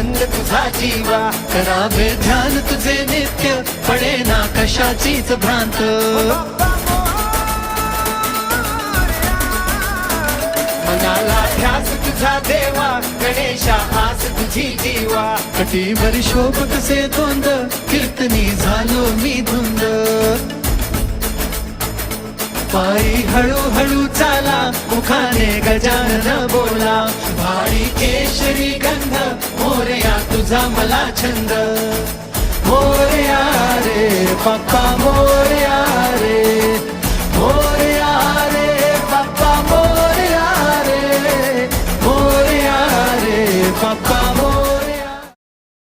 छंद तुझा जीवा, करावे ध्यान तुझे नित्य, पडे ना कशाचीच भ्रांत. मनाला ध्यास तुझा देवा, गणेशा आस तुझी जीवा, कटीवर शोभ कसे तोंड, कीर्तनी झालो मी धुंद. पायी हळूहळू चाला, मुखाने गजानन बोला, भारी केशरी गंध, मोरया तुझा मला छंद. मोरया रे बाप्पा मोरया.